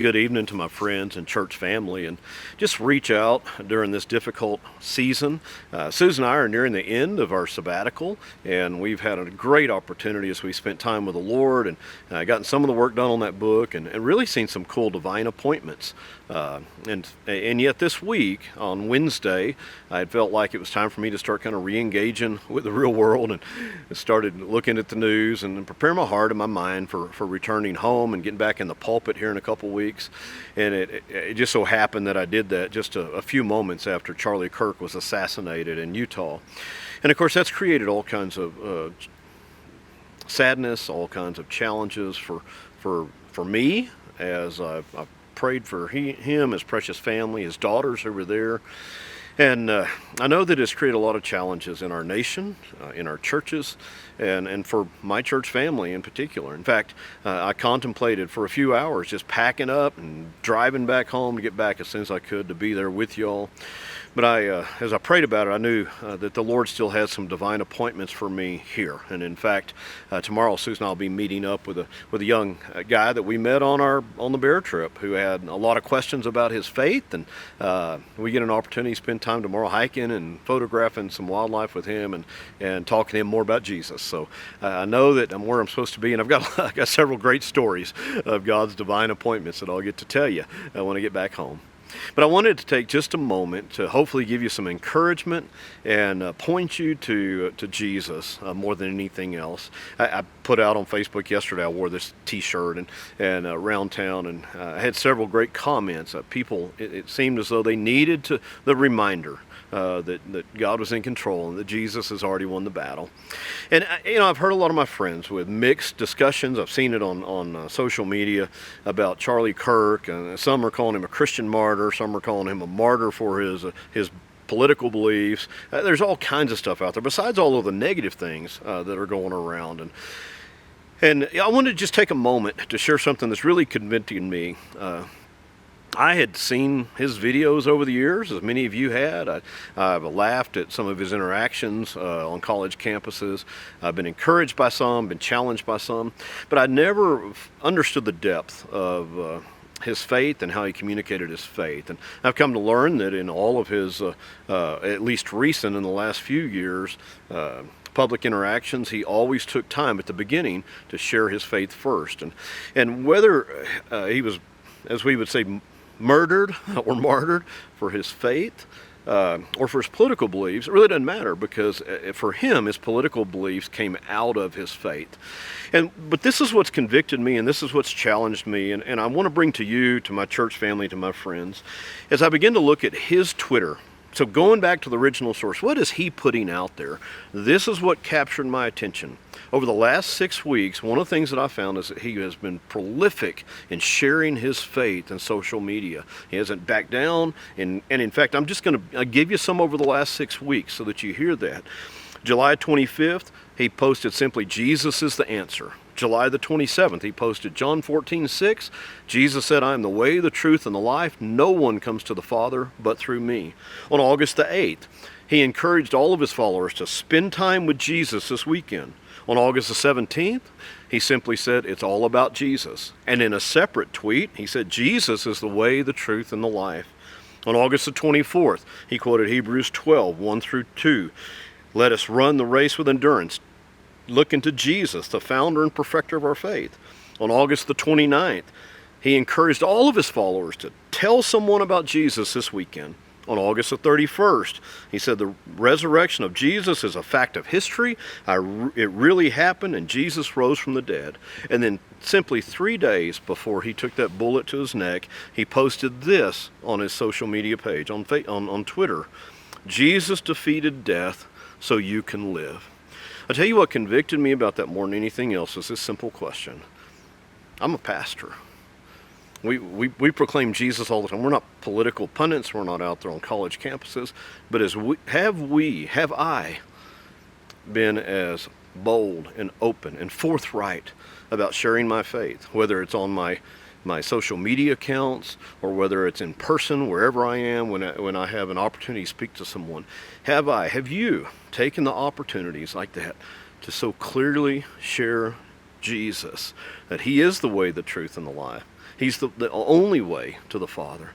Good evening to my friends and church family, and just reach out during this difficult season. Susan and I are nearing the end of our sabbatical, and we've had a great opportunity as we spent time with the Lord and gotten some of the work done on that book, and really seen some cool divine appointments. And yet this week on Wednesday, I felt like it was time for me to start kind of re-engaging with the real world, and started looking at the news and prepare my heart and my mind for returning home and getting back in the pulpit here in a couple weeks. And it just so happened that I did that just a few moments after Charlie Kirk was assassinated in Utah. And of course that's created all kinds of sadness, all kinds of challenges for me as I prayed for him, his precious family, his daughters who were there. And I know that it's created a lot of challenges in our nation, in our churches, and for my church family in particular. In fact, I contemplated for a few hours just packing up and driving back home to get back as soon as I could to be there with y'all. But as I prayed about it, I knew that the Lord still had some divine appointments for me here. And in fact, tomorrow Susan and I will be meeting up with a young guy that we met on the bear trip, who had a lot of questions about his faith. And we get an opportunity to spend time tomorrow hiking and photographing some wildlife with him and talking to him more about Jesus. So I know that I'm where I'm supposed to be, and I got several great stories of God's divine appointments that I'll get to tell you when I get back home. But I wanted to take just a moment to hopefully give you some encouragement and point you to Jesus more than anything else. I put out on Facebook yesterday, I wore this t-shirt and around town, and I had several great comments. People, it seemed as though they needed the reminder that God was in control and that Jesus has already won the battle. And I've heard a lot of my friends with mixed discussions. I've seen it on social media about Charlie Kirk, and some are calling him a Christian martyr, some are calling him a martyr for his political beliefs. There's all kinds of stuff out there besides all of the negative things that are going around. And I wanted to just take a moment to share something that's really convicting me. I had seen his videos over the years, as many of you had. I've laughed at some of his interactions on college campuses. I've been encouraged by some, been challenged by some, but I never understood the depth of his faith and how he communicated his faith. And I've come to learn that in all of his, at least recent in the last few years, public interactions, he always took time at the beginning to share his faith first. And whether he was, as we would say, murdered or martyred for his faith or for his political beliefs, it really doesn't matter, because for him, his political beliefs came out of his faith. But this is what's convicted me, and this is what's challenged me, and I want to bring to you, to my church family, to my friends, as I begin to look at his Twitter. So going back to the original source, what is he putting out there? This is what captured my attention. Over the last 6 weeks, one of the things that I found is that he has been prolific in sharing his faith in social media. He hasn't backed down, and in fact, I'm just going to give you some over the last 6 weeks so that you hear that. July 25th, he posted simply, "Jesus is the answer." July the 27th, he posted John 14:6. Jesus said, "I am the way, the truth, and the life. No one comes to the Father but through me." On August the 8th, he encouraged all of his followers to spend time with Jesus this weekend. On August the 17th, he simply said, "It's all about Jesus." And in a separate tweet, he said, "Jesus is the way, the truth, and the life." On August the 24th, he quoted Hebrews 12, 1 through 2. "Let us run the race with endurance, looking to Jesus, the founder and perfecter of our faith." On August the 29th, he encouraged all of his followers to tell someone about Jesus this weekend. On August the 31st, he said, "The resurrection of Jesus is a fact of history. It really happened, and Jesus rose from the dead." And then simply 3 days before he took that bullet to his neck, he posted this on his social media page, on Twitter: "Jesus defeated death so you can live." I tell you what convicted me about that more than anything else is this simple question. I'm a pastor. We proclaim Jesus all the time. We're not political pundits. We're not out there on college campuses. But have I been as bold and open and forthright about sharing my faith, whether it's on my social media accounts or whether it's in person, wherever I am, when I have an opportunity to speak to someone? Have you taken the opportunities like that to so clearly share Jesus, that he is the way, the truth, and the life? He's the only way to the Father.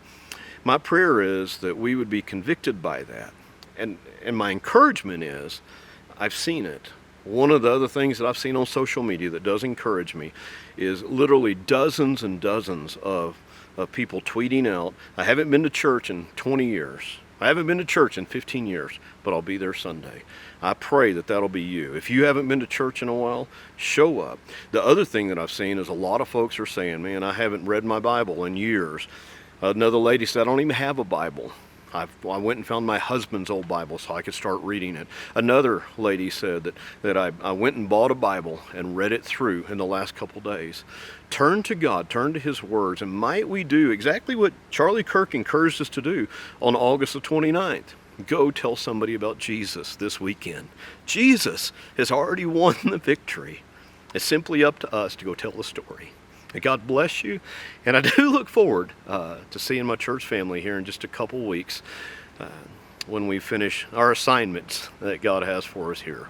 My prayer is that we would be convicted by that. And my encouragement is, I've seen it. One of the other things that I've seen on social media that does encourage me is literally dozens and dozens of people tweeting out, I haven't been to church in 20 years. I haven't been to church in 15 years, but I'll be there Sunday. I pray that that'll be you. If you haven't been to church in a while, show up. The other thing that I've seen is a lot of folks are saying, man, I haven't read my Bible in years. Another lady said, I don't even have a Bible. I went and found my husband's old Bible so I could start reading it. Another lady said that I went and bought a Bible and read it through in the last couple days. Turn to God, turn to His words, and might we do exactly what Charlie Kirk encouraged us to do on August the 29th. Go tell somebody about Jesus this weekend. Jesus has already won the victory. It's simply up to us to go tell the story. May God bless you. And I do look forward to seeing my church family here in just a couple weeks when we finish our assignments that God has for us here.